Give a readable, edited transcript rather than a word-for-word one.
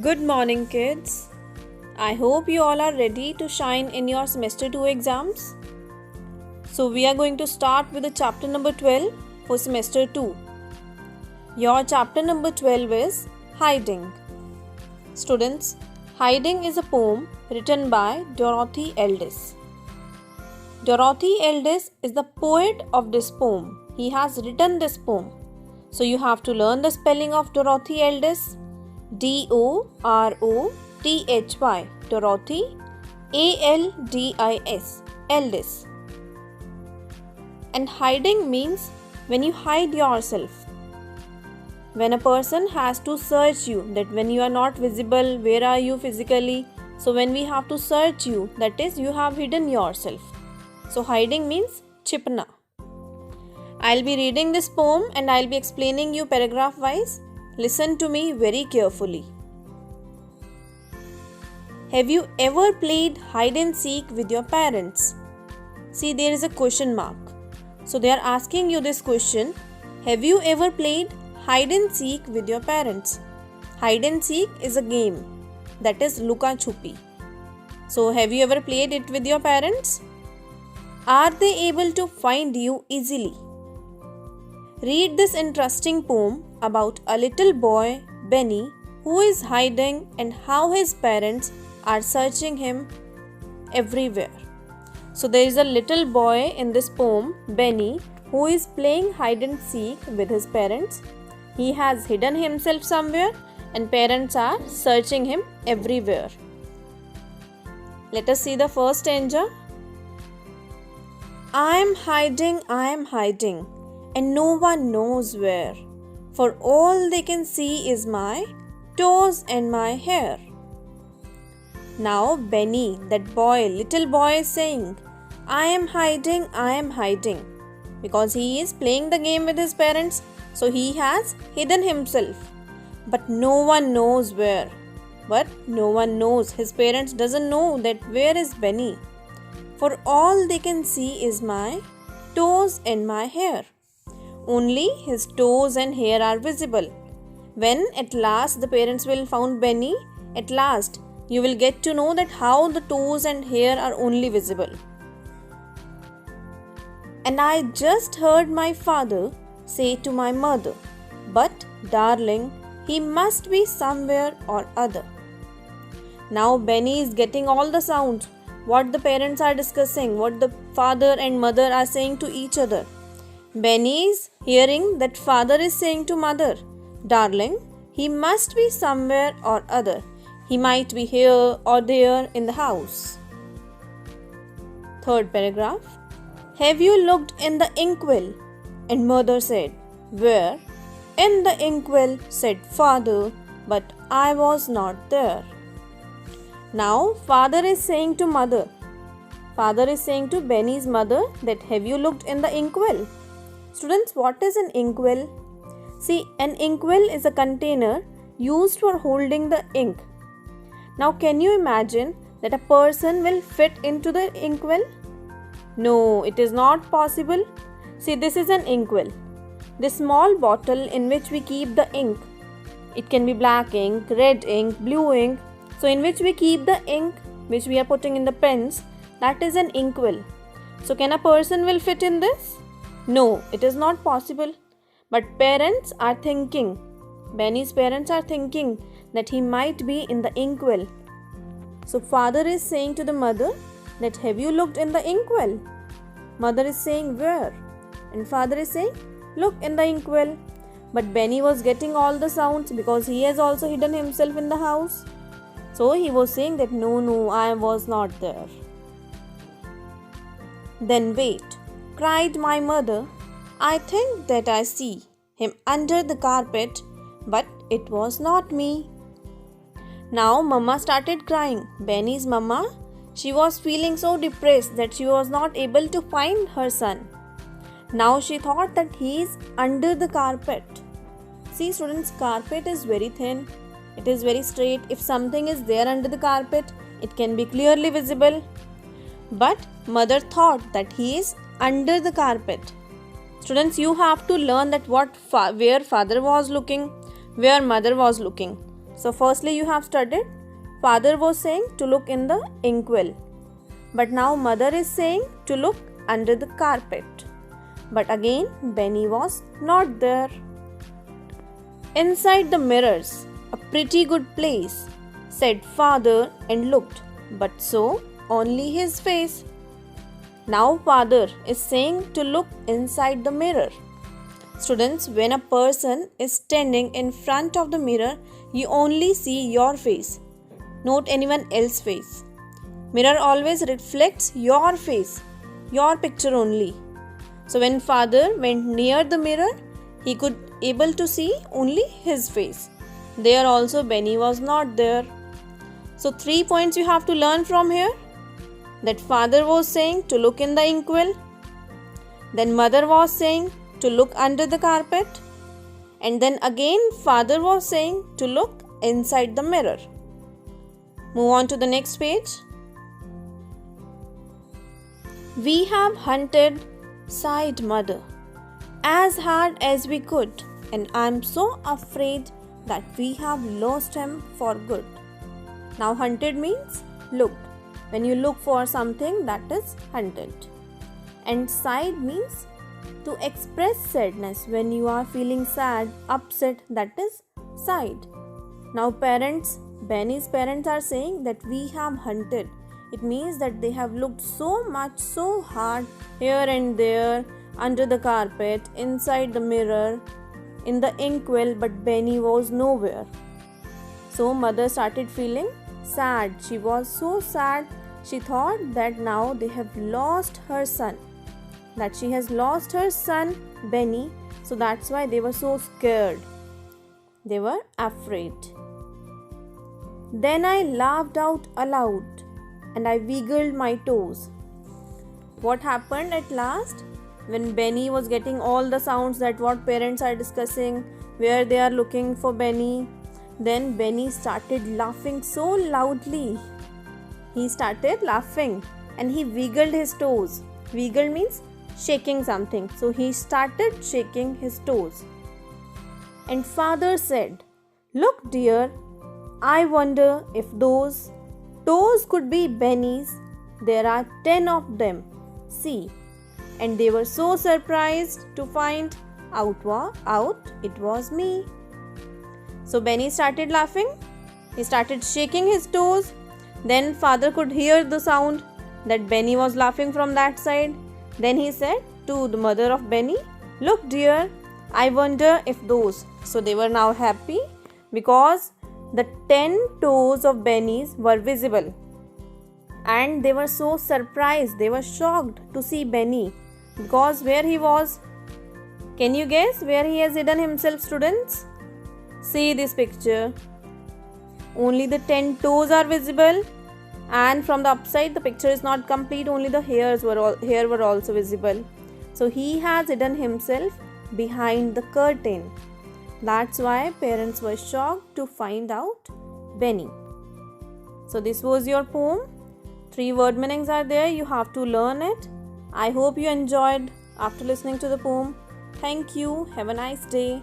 Good morning, kids. I hope you all are ready to shine in your semester 2 exams. So, we are going to start with the chapter number 12 for semester 2. Your chapter number 12 is Hiding. Students, Hiding is a poem written by Dorothy Ellis. Dorothy Ellis is the poet of this poem. He has written this poem. So, you have to learn the spelling of Dorothy Ellis. D-O-R-O-T-H-Y, Dorothy, A-L-D-I-S, Eldis. And hiding means when you hide yourself. When a person has to search you, that when you are not visible, where are you physically? So when we have to search you, that is you have hidden yourself. So hiding means chipna. I'll be reading this poem and I'll be explaining you paragraph wise. Listen to me very carefully. Have you ever played hide and seek with your parents? See, there is a question mark. So they are asking you this question. Have you ever played hide and seek with your parents? Hide and seek is a game. That is Luka Chupi. So have you ever played it with your parents? Are they able to find you easily? Read this interesting poem about a little boy, Benny, who is hiding and how his parents are searching him everywhere. So there is a little boy in this poem, Benny, who is playing hide and seek with his parents. He has hidden himself somewhere and parents are searching him everywhere. Let us see the first stanza. I am hiding, and no one knows where, for all they can see is my toes and my hair. Now Benny, that boy, little boy is saying, I am hiding, because he is playing the game with his parents, so he has hidden himself. But no one knows where. But no one knows, his parents doesn't know that where is Benny. For all they can see is my toes and my hair. Only his toes and hair are visible. When at last the parents will found Benny, at last you will get to know that how the toes and hair are only visible. And I just heard my father say to my mother, but darling, he must be somewhere or other. Now Benny is getting all the sounds, what the parents are discussing, what the father and mother are saying to each other. Benny is hearing that father is saying to mother, darling, he must be somewhere or other. He might be here or there in the house. Third paragraph. Have you looked in the inkwell? And mother said, where? In the inkwell, said father, but I was not there. Now father is saying to mother. Father is saying to Benny's mother that have you looked in the inkwell? Students, what is an inkwell? See, an inkwell is a container used for holding the ink. Now, can you imagine that a person will fit into the inkwell? No, it is not possible. See, this is an inkwell. This small bottle in which we keep the ink. It can be black ink, red ink, blue ink. So, in which we keep the ink which we are putting in the pens, that is an inkwell. So, can a person will fit in this? No, it is not possible. But parents are thinking, Benny's parents are thinking that he might be in the inkwell. So father is saying to the mother that have you looked in the inkwell? Mother is saying where? And father is saying look in the inkwell. But Benny was getting all the sounds because he has also hidden himself in the house. So he was saying that no, I was not there. Then wait, cried my mother, I think that I see him under the carpet, but it was not me. Now Mama started crying. Benny's Mama, she was feeling so depressed that she was not able to find her son. Now she thought that he is under the carpet. See students, carpet is very thin. It is very straight. If something is there under the carpet, it can be clearly visible. But mother thought that he is under the carpet. Students, you have to learn that where father was looking, where mother was looking. So firstly you have studied, father was saying to look in the inkwell. But now mother is saying to look under the carpet. But again Benny was not there. Inside the mirrors, a pretty good place, said father and looked, but so only his face. Now father is saying to look inside the mirror. Students, when a person is standing in front of the mirror, you only see your face, not anyone else's face. Mirror always reflects your face, your picture only. So when father went near the mirror, he could able to see only his face. There also Benny was not there. So 3 points you have to learn from here. That father was saying to look in the inkwell. Then mother was saying to look under the carpet. And then again father was saying to look inside the mirror. Move on to the next page. We have hunted, sighed mother, as hard as we could, and I am so afraid that we have lost him for good. Now hunted means looked. When you look for something, that is hunted. And sighed means to express sadness. When you are feeling sad, upset, that is sighed. Now parents, Benny's parents are saying that we have hunted. It means that they have looked so much, so hard, here and there, under the carpet, inside the mirror, in the inkwell, but Benny was nowhere. So mother started feeling sad. She was so sad. She thought that now they have lost her son. That she has lost her son, Benny. So that's why they were so scared. They were afraid. Then I laughed out aloud and I wiggled my toes. What happened at last? When Benny was getting all the sounds that what parents are discussing, where they are looking for Benny, then Benny started laughing so loudly. He started laughing and he wiggled his toes. Wiggle means shaking something. So he started shaking his toes. And father said, "Look, dear, I wonder if those toes could be Benny's. There are 10 of them. See." And they were so surprised to find out it was me. So Benny started laughing. He started shaking his toes. Then father could hear the sound that Benny was laughing from that side. Then he said to the mother of Benny, "Look, dear, I wonder if those." So they were now happy because the 10 toes of Benny's were visible. And they were so surprised. They were shocked to see Benny. Because where he was? Can you guess where he has hidden himself, students? See this picture. Only the 10 toes are visible, and from the upside the picture is not complete. Only the hair were also visible. So he has hidden himself behind the curtain. That's why parents were shocked to find out Benny. So this was your poem. 3 word meanings are there. You have to learn it. I hope you enjoyed after listening to the poem. Thank you. Have a nice day.